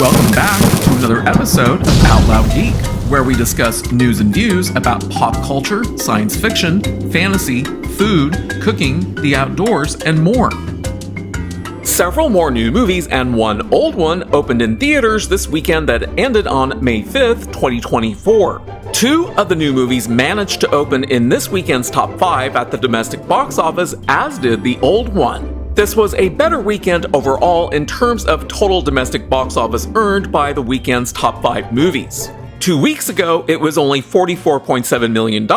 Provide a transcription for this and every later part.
Welcome back to another episode of Out Loud Geek, where we discuss news and views about pop culture, science fiction, fantasy, food, cooking, the outdoors, and more. Several more new movies and one old one opened in theaters this weekend that ended on May 5th, 2024. Two of the new movies managed to open in this weekend's top 5 at the domestic box office, as did the old one. This was a better weekend overall in terms of total domestic box office earned by the weekend's top 5 movies. 2 weeks ago, it was only $44.7 million,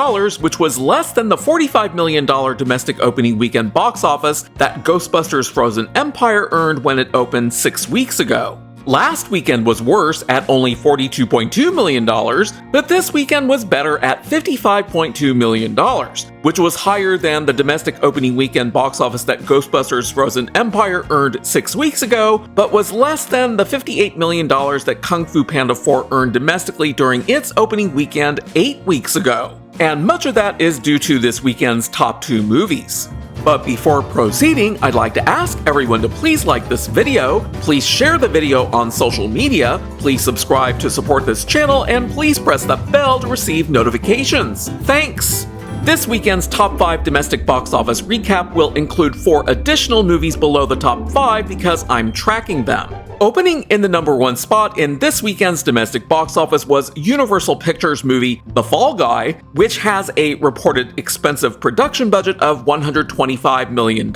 which was less than the $45 million domestic opening weekend box office that Ghostbusters Frozen Empire earned when it opened 6 weeks ago. Last weekend was worse at only $42.2 million, but this weekend was better at $55.2 million, which was higher than the domestic opening weekend box office that Ghostbusters Frozen Empire earned 6 weeks ago, but was less than the $58 million that Kung Fu Panda 4 earned domestically during its opening weekend 8 weeks ago. And much of that is due to this weekend's top 2 movies. But before proceeding, I'd like to ask everyone to please like this video, please share the video on social media, please subscribe to support this channel, and please press the bell to receive notifications. Thanks! This weekend's top 5 domestic box office recap will include 4 additional movies below the top 5 because I'm tracking them. Opening in the number 1 spot in this weekend's domestic box office was Universal Pictures' movie The Fall Guy, which has a reported expensive production budget of $125 million.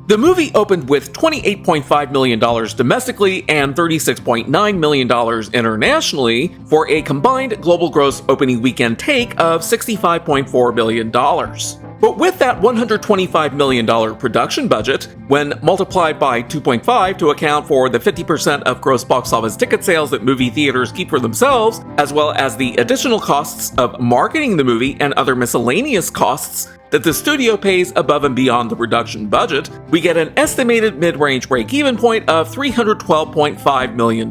The movie opened with $28.5 million domestically and $36.9 million internationally for a combined global gross opening weekend take of $65.4 million. But with that $125 million production budget, when multiplied by 2.5 to account for the 50% of gross box office ticket sales that movie theaters keep for themselves, as well as the additional costs of marketing the movie and other miscellaneous costs that the studio pays above and beyond the production budget, we get an estimated mid-range break-even point of $312.5 million.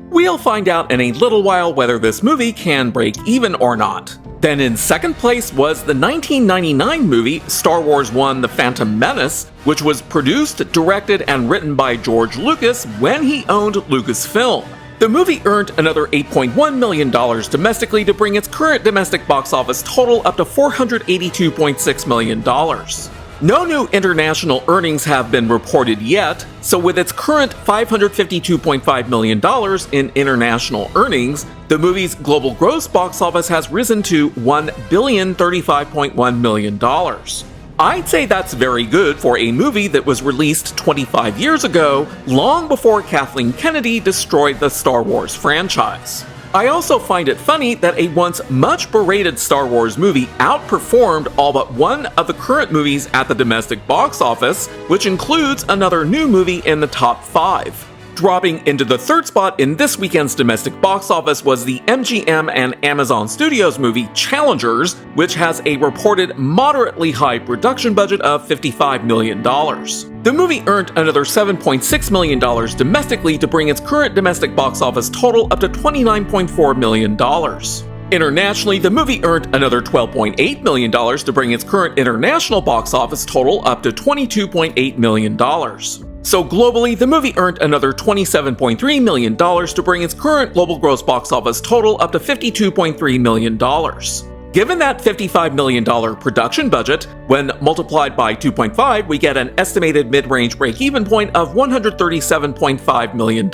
We'll find out in a little while whether this movie can break even or not. Then in second place was the 1999 movie Star Wars I: The Phantom Menace, which was produced, directed, and written by George Lucas when he owned Lucasfilm. The movie earned another $8.1 million domestically to bring its current domestic box office total up to $482.6 million. No new international earnings have been reported yet, so with its current $552.5 million in international earnings, the movie's global gross box office has risen to $1,035.1 million. I'd say that's very good for a movie that was released 25 years ago, long before Kathleen Kennedy destroyed the Star Wars franchise. I also find it funny that a once much berated Star Wars movie outperformed all but one of the current movies at the domestic box office, which includes another new movie in the top 5. Dropping into the third spot in this weekend's domestic box office was the MGM and Amazon Studios movie Challengers, which has a reported moderately high production budget of $55 million. The movie earned another $7.6 million domestically to bring its current domestic box office total up to $29.4 million. Internationally, the movie earned another $12.8 million to bring its current international box office total up to $22.8 million. So globally, the movie earned another $27.3 million to bring its current global gross box office total up to $52.3 million. Given that $55 million production budget, when multiplied by 2.5, we get an estimated mid-range break-even point of $137.5 million.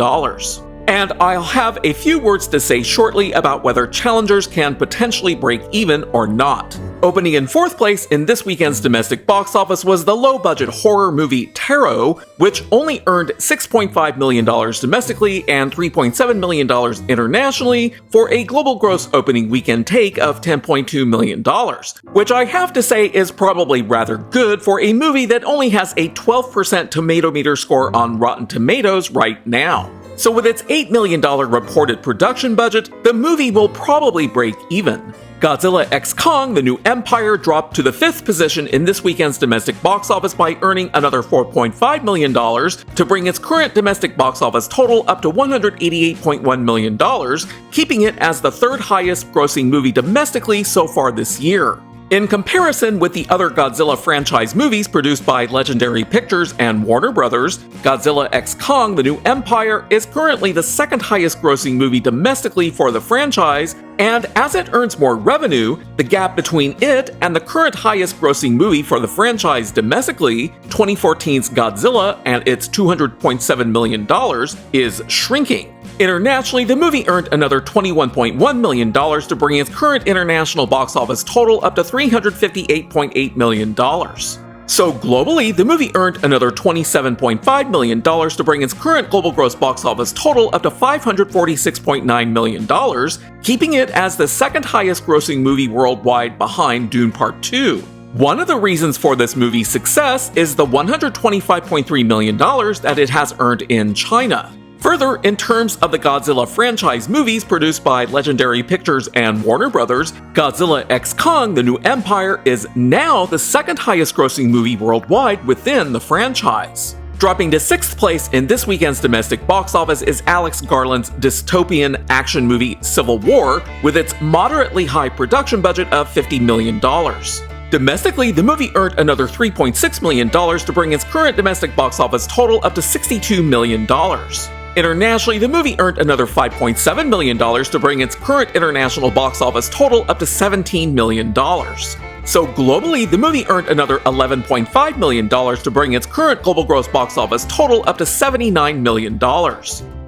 And I'll have a few words to say shortly about whether Challengers can potentially break even or not. Opening in fourth place in this weekend's domestic box office was the low-budget horror movie Tarot, which only earned $6.5 million domestically and $3.7 million internationally for a global gross opening weekend take of $10.2 million, which I have to say is probably rather good for a movie that only has a 12% tomato meter score on Rotten Tomatoes right now. So with its $8 million reported production budget, the movie will probably break even. Godzilla x Kong: The New Empire dropped to the 5th position in this weekend's domestic box office by earning another $4.5 million to bring its current domestic box office total up to $188.1 million, keeping it as the 3rd highest grossing movie domestically so far this year. In comparison with the other Godzilla franchise movies produced by Legendary Pictures and Warner Bros., Godzilla x Kong: The New Empire is currently the second highest grossing movie domestically for the franchise, and as it earns more revenue, the gap between it and the current highest grossing movie for the franchise domestically, 2014's Godzilla and its $200.7 million, is shrinking. Internationally, the movie earned another $21.1 million to bring its current international box office total up to $358.8 million. So globally, the movie earned another $27.5 million to bring its current global gross box office total up to $546.9 million, keeping it as the second highest grossing movie worldwide behind Dune Part 2. One of the reasons for this movie's success is the $125.3 million that it has earned in China. Further, in terms of the Godzilla franchise movies produced by Legendary Pictures and Warner Bros., Godzilla x Kong: The New Empire is now the second highest grossing movie worldwide within the franchise. Dropping to 6th place in this weekend's domestic box office is Alex Garland's dystopian action movie Civil War, with its moderately high production budget of $50 million. Domestically, the movie earned another $3.6 million to bring its current domestic box office total up to $62 million. Internationally, the movie earned another $5.7 million to bring its current international box office total up to $17 million. So globally, the movie earned another $11.5 million to bring its current global gross box office total up to $79 million.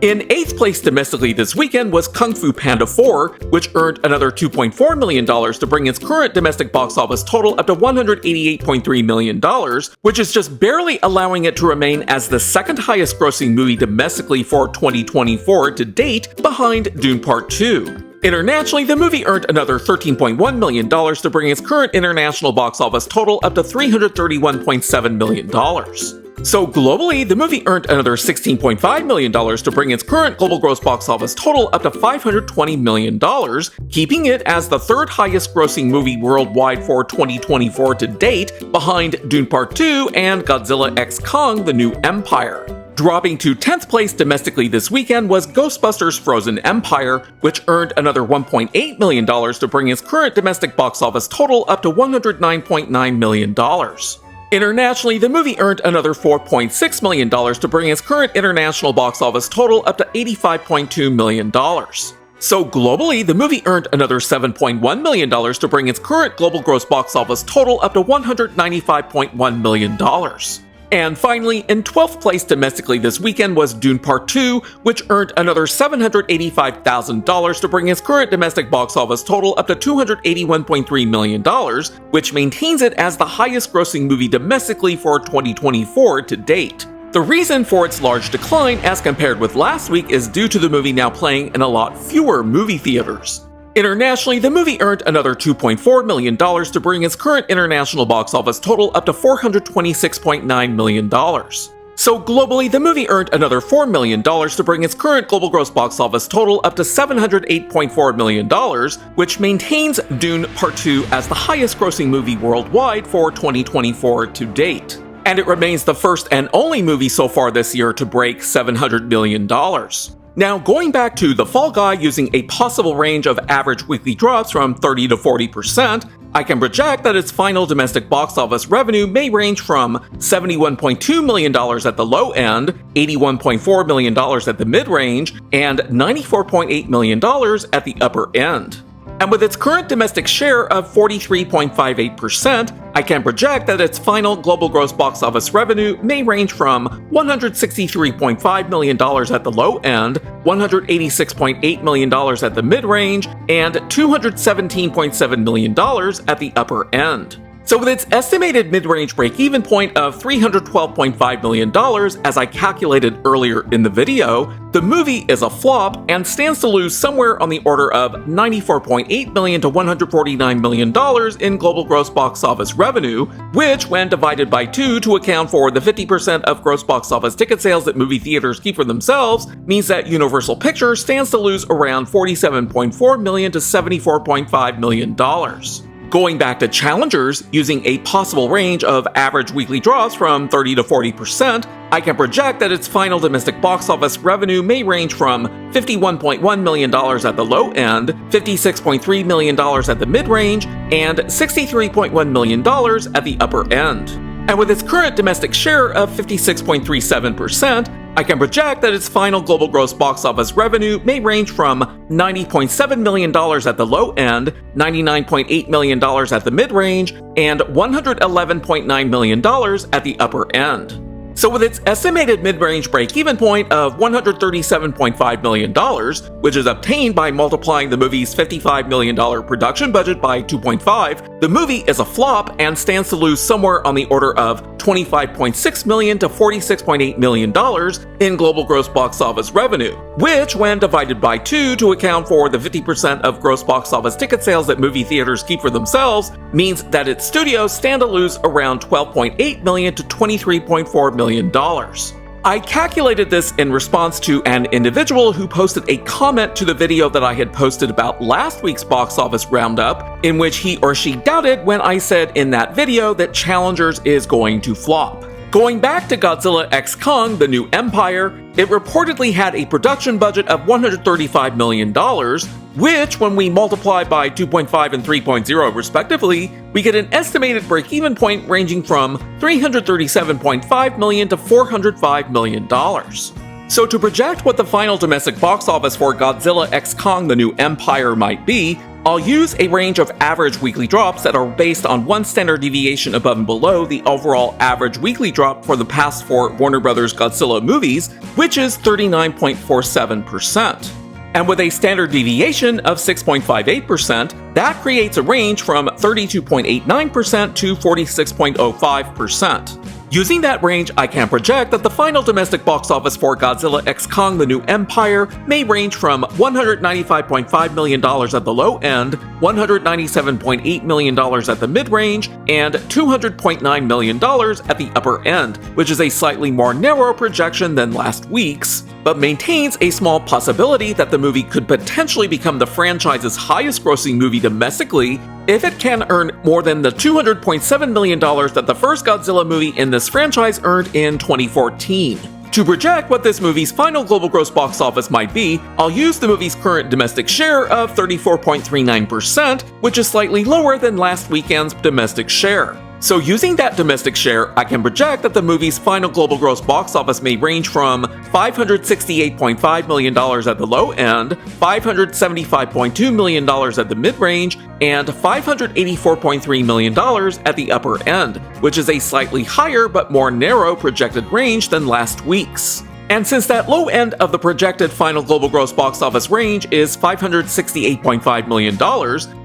In 8th place domestically this weekend was Kung Fu Panda 4, which earned another $2.4 million to bring its current domestic box office total up to $188.3 million, which is just barely allowing it to remain as the second highest grossing movie domestically for 2024 to date, behind Dune Part 2. Internationally, the movie earned another $13.1 million to bring its current international box office total up to $331.7 million. So globally, the movie earned another $16.5 million to bring its current global gross box office total up to $520 million, keeping it as the third highest grossing movie worldwide for 2024 to date, behind Dune Part 2 and Godzilla x Kong: The New Empire. Dropping to 10th place domestically this weekend was Ghostbusters: Frozen Empire, which earned another $1.8 million to bring its current domestic box office total up to $109.9 million. Internationally, the movie earned another $4.6 million to bring its current international box office total up to $85.2 million. So globally, the movie earned another $7.1 million to bring its current global gross box office total up to $195.1 million. And finally, in 12th place domestically this weekend was Dune Part 2, which earned another $785,000 to bring its current domestic box office total up to $281.3 million, which maintains it as the highest grossing movie domestically for 2024 to date. The reason for its large decline as compared with last week is due to the movie now playing in a lot fewer movie theaters. Internationally, the movie earned another $2.4 million to bring its current international box office total up to $426.9 million. So globally, the movie earned another $4 million to bring its current global gross box office total up to $708.4 million, which maintains Dune Part 2 as the highest grossing movie worldwide for 2024 to date. And it remains the first and only movie so far this year to break $700 million. Now, going back to The Fall Guy using a possible range of average weekly drops from 30 to 40%, I can project that its final domestic box office revenue may range from $71.2 million at the low end, $81.4 million at the mid-range, and $94.8 million at the upper end. And with its current domestic share of 43.58%, I can project that its final global gross box office revenue may range from $163.5 million at the low end, $186.8 million at the mid-range, and $217.7 million at the upper end. So with its estimated mid-range break-even point of $312.5 million, as I calculated earlier in the video, the movie is a flop and stands to lose somewhere on the order of $94.8 million to $149 million in global gross box office revenue, which, when divided by 2 to account for the 50% of gross box office ticket sales that movie theaters keep for themselves, means that Universal Pictures stands to lose around $47.4 million to $74.5 million. Going back to challengers, using a possible range of average weekly drops from 30 to 40%, I can project that its final domestic box office revenue may range from $51.1 million at the low end, $56.3 million at the mid-range, and $63.1 million at the upper end. And with its current domestic share of 56.37%, I can project that its final global gross box office revenue may range from $90.7 million at the low end, $99.8 million at the mid-range, and $111.9 million at the upper end. So with its estimated mid-range break-even point of $137.5 million, which is obtained by multiplying the movie's $55 million production budget by 2.5, the movie is a flop and stands to lose somewhere on the order of $25.6 million to $46.8 million in global gross box office revenue, which, when divided by 2 to account for the 50% of gross box office ticket sales that movie theaters keep for themselves, means that its studios stand to lose around $12.8 million to $23.4 million. I calculated this in response to an individual who posted a comment to the video that I had posted about last week's box office roundup, in which he or she doubted when I said in that video that Challengers is going to flop. Going back to Godzilla x Kong: The New Empire, it reportedly had a production budget of $135 million, which, when we multiply by 2.5 and 3.0 respectively, we get an estimated break-even point ranging from $337.5 million to $405 million. So to project what the final domestic box office for Godzilla x Kong: The New Empire might be, I'll use a range of average weekly drops that are based on one standard deviation above and below the overall average weekly drop for the past 4 Warner Bros. Godzilla movies, which is 39.47%. And with a standard deviation of 6.58%, that creates a range from 32.89% to 46.05%. Using that range, I can project that the final domestic box office for Godzilla x Kong: The New Empire may range from $195.5 million at the low end, $197.8 million at the mid-range, and $200.9 million at the upper end, which is a slightly more narrow projection than last week's, but maintains a small possibility that the movie could potentially become the franchise's highest-grossing movie domestically if it can earn more than the $200.7 million that the first Godzilla movie in this franchise earned in 2014. To project what this movie's final global gross box office might be, I'll use the movie's current domestic share of 34.39%, which is slightly lower than last weekend's domestic share. So using that domestic share, I can project that the movie's final global gross box office may range from $568.5 million at the low end, $575.2 million at the mid-range, and $584.3 million at the upper end, which is a slightly higher but more narrow projected range than last week's. And since that low end of the projected final global gross box office range is $568.5 million,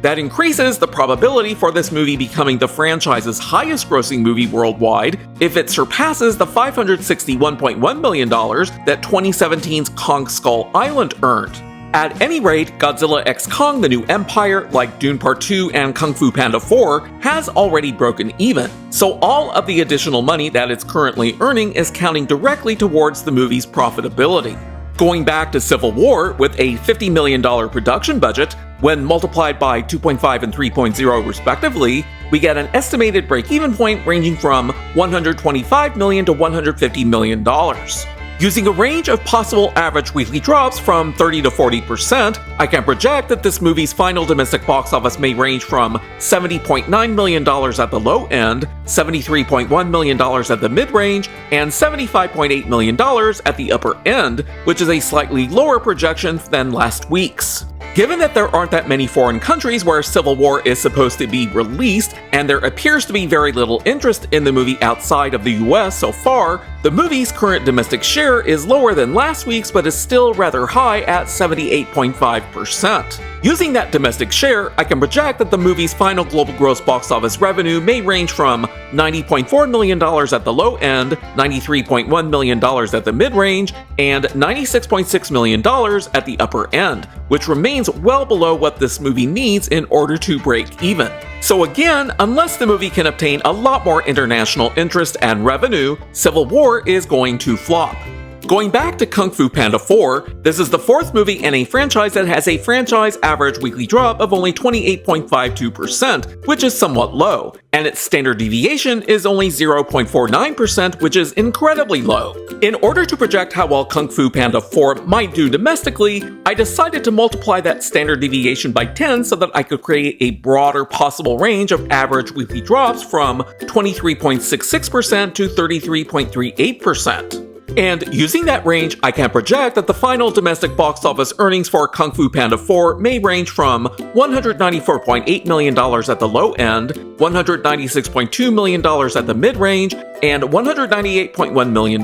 that increases the probability for this movie becoming the franchise's highest grossing movie worldwide if it surpasses the $561.1 million that 2017's Kong Skull Island earned. At any rate, Godzilla x Kong: The New Empire, like Dune Part 2 and Kung Fu Panda 4, has already broken even, so all of the additional money that it's currently earning is counting directly towards the movie's profitability. Going back to Civil War, with a $50 million production budget, when multiplied by 2.5 and 3.0 respectively, we get an estimated break-even point ranging from $125 million to $150 million. Using a range of possible average weekly drops from 30 to 40%, I can project that this movie's final domestic box office may range from $70.9 million at the low end, $73.1 million at the mid-range, and $75.8 million at the upper end, which is a slightly lower projection than last week's. Given that there aren't that many foreign countries where Civil War is supposed to be released, and there appears to be very little interest in the movie outside of the US so far, the movie's current domestic share is lower than last week's but is still rather high at 78.5%. Using that domestic share, I can project that the movie's final global gross box office revenue may range from $90.4 million at the low end, $93.1 million at the mid-range, and $96.6 million at the upper end, which remains well below what this movie needs in order to break even. So again, unless the movie can obtain a lot more international interest and revenue, Civil War is going to flop. Going back to Kung Fu Panda 4, this is the fourth movie in a franchise that has a franchise average weekly drop of only 28.52%, which is somewhat low, and its standard deviation is only 0.49%, which is incredibly low. In order to project how well Kung Fu Panda 4 might do domestically, I decided to multiply that standard deviation by 10 so that I could create a broader possible range of average weekly drops from 23.66% to 33.38%. And using that range, I can project that the final domestic box office earnings for Kung Fu Panda 4 may range from $194.8 million at the low end, $196.2 million at the mid-range, and $198.1 million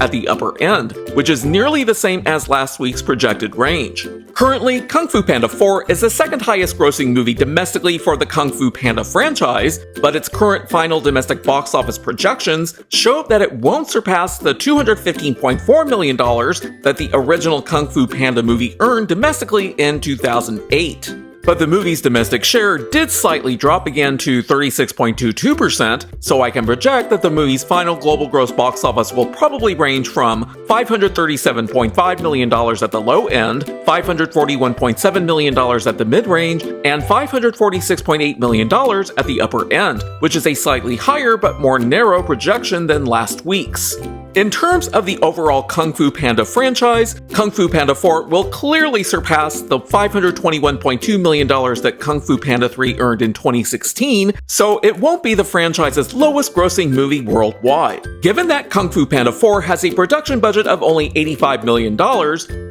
at the upper end, which is nearly the same as last week's projected range. Currently, Kung Fu Panda 4 is the second highest grossing movie domestically for the Kung Fu Panda franchise, but its current final domestic box office projections show that it won't surpass the $215.4 million that the original Kung Fu Panda movie earned domestically in 2008. But the movie's domestic share did slightly drop again to 36.22%, so I can project that the movie's final global gross box office will probably range from $537.5 million at the low end, $541.7 million at the mid-range, and $546.8 million at the upper end, which is a slightly higher but more narrow projection than last week's. In terms of the overall Kung Fu Panda franchise, Kung Fu Panda 4 will clearly surpass the $521.2 million that Kung Fu Panda 3 earned in 2016, so it won't be the franchise's lowest grossing movie worldwide. Given that Kung Fu Panda 4 has a production budget of only $85 million,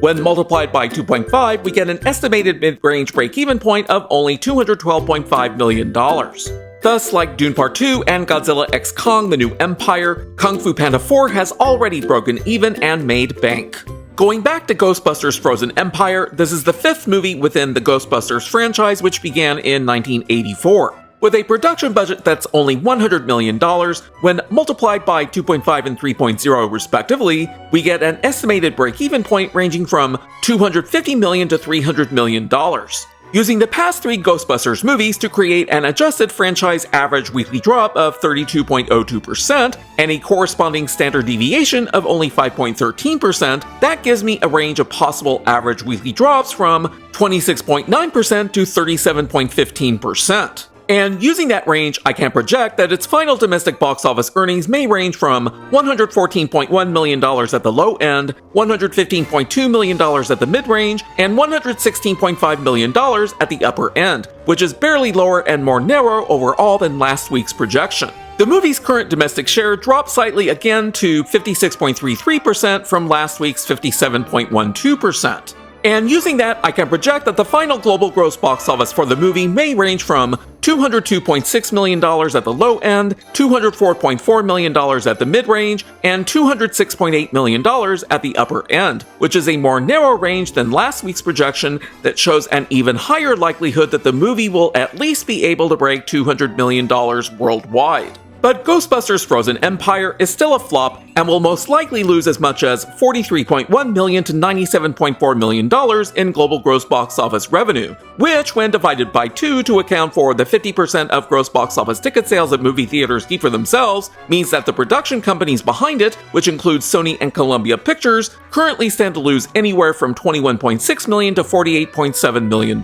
when multiplied by 2.5, we get an estimated mid-range break-even point of only $212.5 million. Thus, like Dune Part 2 and Godzilla x Kong: The New Empire, Kung Fu Panda 4 has already broken even and made bank. Going back to Ghostbusters: Frozen Empire, this is the fifth movie within the Ghostbusters franchise, which began in 1984. With a production budget that's only $100 million, when multiplied by 2.5 and 3.0 respectively, we get an estimated break-even point ranging from $250 million to $300 million. Using the past three Ghostbusters movies to create an adjusted franchise average weekly drop of 32.02% and a corresponding standard deviation of only 5.13%, that gives me a range of possible average weekly drops from 26.9% to 37.15%. And using that range, I can project that its final domestic box office earnings may range from $114.1 million at the low end, $115.2 million at the mid-range, and $116.5 million at the upper end, which is barely lower and more narrow overall than last week's projection. The movie's current domestic share dropped slightly again to 56.33% from last week's 57.12%. And using that, I can project that the final global gross box office for the movie may range from $202.6 million at the low end, $204.4 million at the mid-range, and $206.8 million at the upper end, which is a more narrow range than last week's projection that shows an even higher likelihood that the movie will at least be able to break $200 million worldwide. But Ghostbusters: Frozen Empire is still a flop and will most likely lose as much as $43.1 million to $97.4 million in global gross box office revenue, which, when divided by 2 to account for the 50% of gross box office ticket sales that movie theaters keep for themselves, means that the production companies behind it, which includes Sony and Columbia Pictures, currently stand to lose anywhere from $21.6 million to $48.7 million.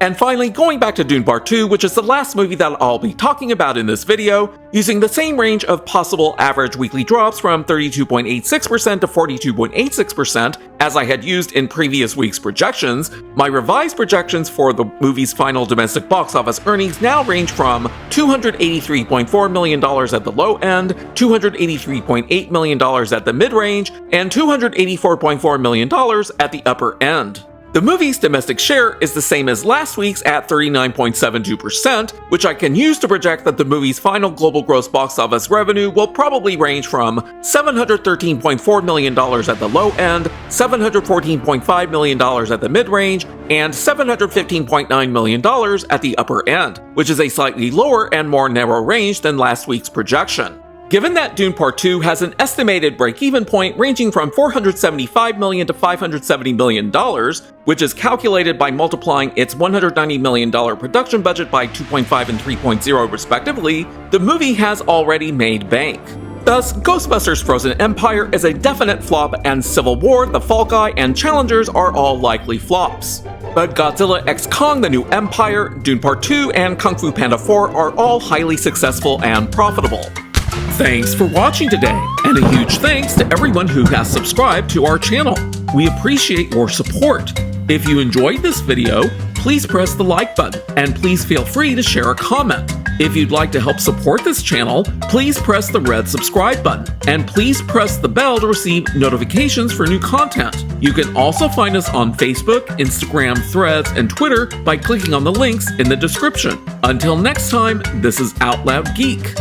And finally, going back to Dune Part 2, which is the last movie that I'll be talking about in this video, using the same range of possible average weekly drops from 32.86% to 42.86%, as I had used in previous week's projections, my revised projections for the movie's final domestic box office earnings now range from $283.4 million at the low end, $283.8 million at the mid-range, and $284.4 million at the upper end. The movie's domestic share is the same as last week's at 39.72%, which I can use to project that the movie's final global gross box office revenue will probably range from $713.4 million at the low end, $714.5 million at the mid-range, and $715.9 million at the upper end, which is a slightly lower and more narrow range than last week's projection. Given that Dune Part 2 has an estimated break-even point ranging from $475 million to $570 million, which is calculated by multiplying its $190 million production budget by 2.5 and 3.0 respectively, the movie has already made bank. Thus, Ghostbusters Frozen Empire is a definite flop, and Civil War, The Fall Guy, and Challengers are all likely flops. But Godzilla x Kong: The New Empire, Dune Part 2, and Kung Fu Panda 4 are all highly successful and profitable. Thanks for watching today, and a huge thanks to everyone who has subscribed to our channel. We appreciate your support. If you enjoyed this video, please press the like button, and please feel free to share a comment. If you'd like to help support this channel, please press the red subscribe button, and please press the bell to receive notifications for new content. You can also find us on Facebook, Instagram, Threads, and Twitter by clicking on the links in the description. Until next time, this is Out Loud Geek.